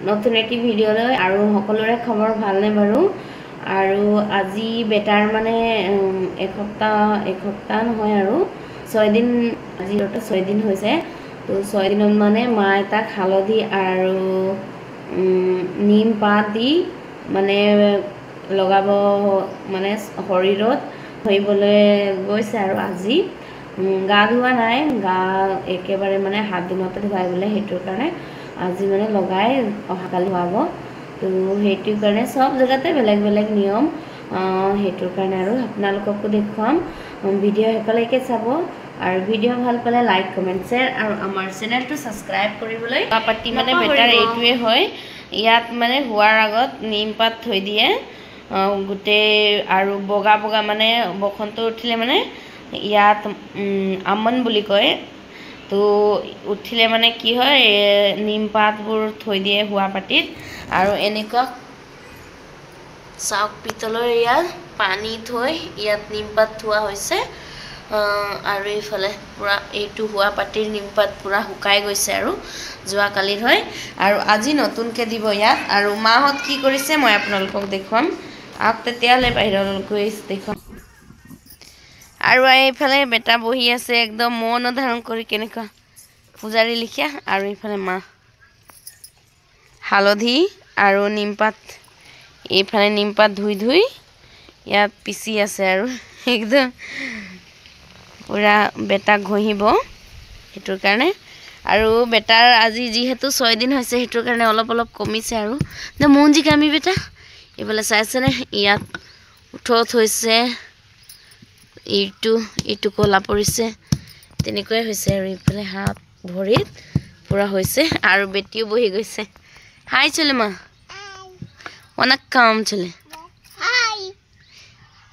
নতুন এটি ভিডিও লৈ আৰু সকলোৰে খবৰ ভালনে বাৰু আৰু আজি বেটাৰ মানে এসপ্তাহ নহয় আৰু 6 দিন আজি 6 দিন হৈছে তো 6 দিনত মানে মা এটা হালধি আৰু নিম পাত দি মানে লগাব মানে শৰীৰত ধৰিবলৈ গৈছে আৰু আজি গা ধোৱা নাই গা একেবাৰে মানে হাত দিনতে ধুৱাই বোলে সেইটোৰ কাৰণে আজি মানে লগাই অহাকালি হোৱাব তো সেইটোৰ কাৰণে সব জেগাতে বেলেগ বেলেগ নিয়ম সেইটোৰ কাৰণে আৰু আপোনালোককো দেখুৱাম ভিডিঅ' শেষলৈকে চাব আৰু ভিডিঅ' ভাল পালে লাইক কমেণ্ট শ্বেয়াৰ আৰু আমাৰ চেনেলটো ছাবস্ক্ৰাইব কৰিবলৈ পাতি মানে বেটাৰ এইটোৱে হয় ইয়াত মানে হোৱাৰ আগত নিম পাত থৈ দিয়ে গোটেই আৰু বগা বগা মানে বসন্ত উঠিলে মানে ইয়াত আমন বুলি কয় তো উঠিলে মানে কি হয় নিম পাতবোৰ থৈ দিয়ে হোৱা পাতিত আৰু এনেকুৱা চাওক পিতলৰ ইয়াত পানী থৈ ইয়াত নিম পাত থোৱা হৈছে আৰু এইফালে পুৰা এইটো হোৱা পাতিৰ নিম পাত পুৰা শুকাই গৈছে আৰু যোৱাকালিৰ হয় আৰু আজি নতুনকৈ দিব ইয়াত আৰু মাহঁত কি কৰিছে মই আপোনালোকক দেখুৱাম তেতিয়াহ'লে বাহিৰলৈ গৈ দেখুৱাম আৰু এইফালে বেটা বহি আছে একদম মন ধাৰণ কৰি কেনেকুৱা পূজাৰী লিখা আৰু এইফালে মা হালধি আৰু নিমপাত এইফালে নিমপাত ধুই ইয়াত পিচি আছে আৰু একদম পুৰা বেটাক ঘঁহিব সেইটোৰ কাৰণে আৰু বেটাৰ আজি যিহেতু 6 দিন হৈছে সেইটোৰ কাৰণে অলপ অলপ কমিছে আৰু মৌনজি কামি বেটা এইফালে চাইছেনে ইয়াত উঠত হৈছে এইটো কলা পৰিছে তেনেকুৱাই হৈছে আৰু এইফালে হাত ভৰিত পুৰা হৈছে আৰু বেটিও বহি গৈছে হাই চলে মা வணக்கம் চলে হাই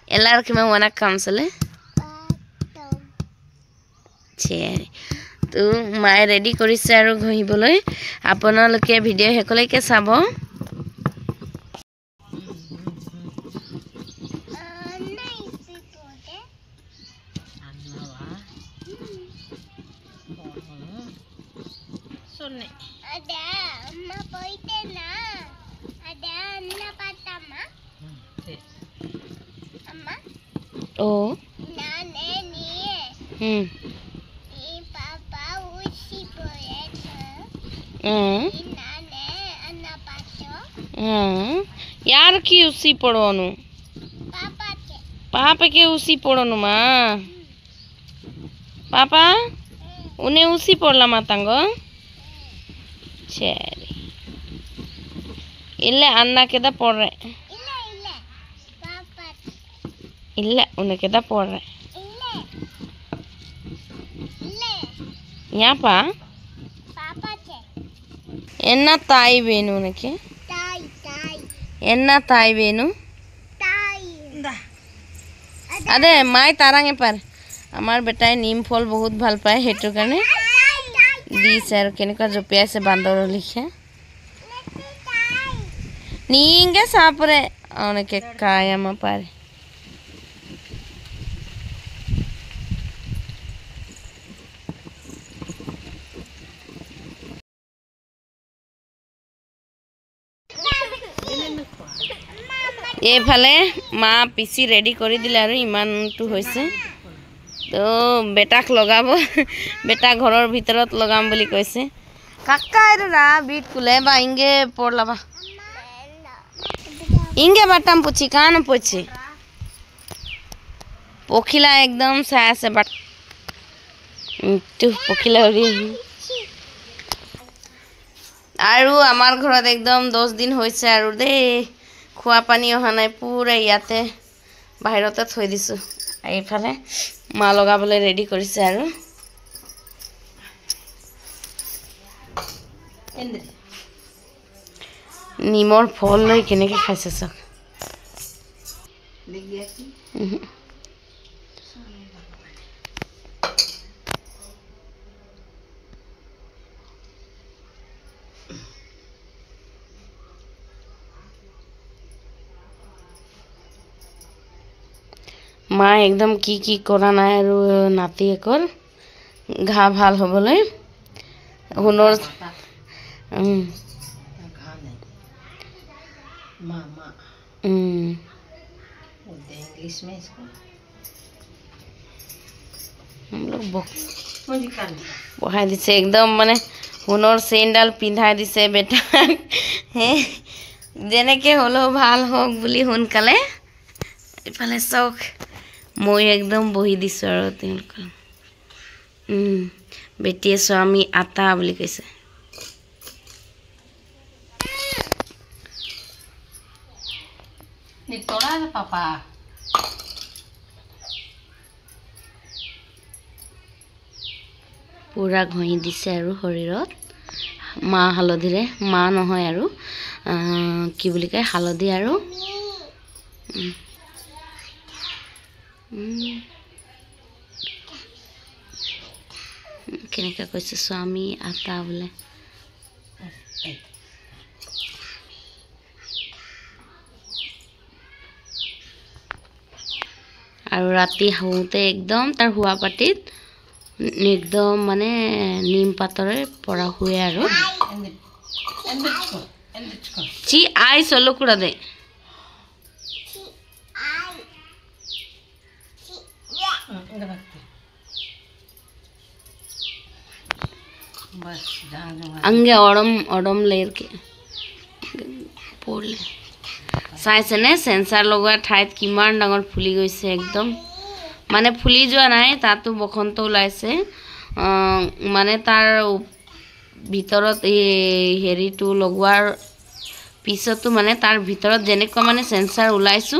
எல்லாருக்குமே வணக்கம் চলে সரி তো মায়ে ৰেডি কৰিছে আৰু ঘঁহিবলৈ আপোনালোকে ভিডিঅ' শেষলৈকে চাব Ada amma poitena ada anna patama amma nane ni papa usi poeta nane anna pato यार की उसी पड़ोनु पापा के उसी पड़ोनु मा पापा उन्हें उसी पड़ला मातांगो சரி இல்லை அண்ணாக்கு தான் போடுறேன் இல்லை உனக்கு தான் போடுறேன் ஏன்ப்பா என்ன தாய் வேணும் உனக்கு என்ன தாய் வேணும் अरे माय तारांगे पर हमार बेटाए नीम फल बहुत भल पाए हेतु करने दिस और केनेका जपिया से बांदर लिखे नींगे सापरे उनके कायम पारे ये फाले माँ पिसी रेडी करी दिले और इमान तो होइसे तो बेटाक लगाब बेटा घरर भितरत लगाम बोली कैसे काका रा बीट कुले बा इंगे पड़ला बा इंगे बाटाम पूछी कान पूछी पखिला एकदम साया से बाट तो पखिला আৰু আমাৰ ঘৰত একদম 10 দিন হৈছে আৰু দে খোৱা পানী অহা নাই পুৰা ইয়াতে বাহিৰতে থৈ দিছো এইফালে মা লগাবলৈ ৰেডি কৰিছে আৰু নিমৰ ফল লৈ কেনেকৈ খাইছে চাওক মা একদম কি কৰা নাই আৰু নাতিয়েকৰ ঘা ভাল হ'বলৈ হুনৰ मामा बोलते हैं इंग्लिश में इसको हम लोग मुझे कर বহাই দিছে একদম মানে সোণৰ চেইনডাল পিন্ধাই দিছে বেটাক হে যেনেকে হলেও ভাল হওক বুলি সোনকালে ইফালে চক মই একদম বহি দিছো আৰু তেওঁলোকৰ বেটিয়ে স্বামী আটা বুলি কৈছে ni toda de papá পুৰা ঘঁহি দিছে আৰু শৰীৰত মা হালধিৰে মা নহয় আৰু কি বুলি কয় হালধি আৰু কেনেকা কৈছে স্বামী আটা বোলে আৰু ৰাতি শুওঁতে একদম তাৰ শুৱা পাটিত একদম মানে নিম পাতৰে পৰা শুৱে আৰু চি আই চলো কুড়া দে बस जहाँ जहाँ अंगे অড়ম লেৰকে পৰলে চাইছেনে সেন্সাৰ লগোৱা ঠাইত কিমান ডাঙৰ ফুলি গৈছে একদম মানে ফুলি যোৱা নাই তাতো বসন্ত ওলাইছে মানে তাৰ ভিতৰত এই হেৰিটো লগোৱাৰ পিছতো মানে তাৰ ভিতৰত যেনেকুৱা মানে সেন্সাৰ ওলাইছো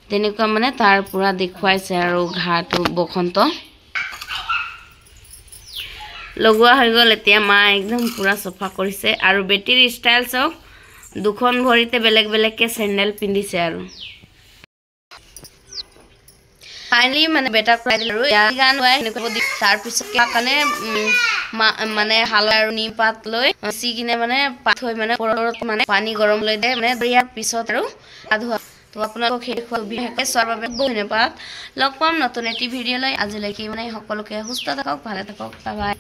তেনেকুৱা মানে তাৰ পুৰা দেখুৱাইছে আৰু ঘাটো বসন্ত লগোৱা হৈ গ'ল এতিয়া মা একদম পুৰা সফা কৰিছে আৰু বেটিৰ ষ্টাইল চক দুখন ভৰিতে বেলেগ বেলেগকে স্যান্ডেল পিন্ধিছে আৰু ফাইনালি মানে বেটা খুৱাই দিল আৰু গান গাই তাৰ পিছত কাৰণে মানে হাল আৰু নিম পাত লৈ চি কিনে মানে পাত হৈ মানে ওপৰত মানে পানী গৰম লৈ দে মানে ইয়াৰ পিছত আৰু আধুৱা তো আপোনালোকক সেই বিশেষকৈ চোৱাৰ বাবে ধন্যবাদ লগ পাম নতুন এটি ভিডিঅ' লৈ আজিলৈকে মানে সকলোকে সুস্থ থাকক ভালে থাকক বাই বাই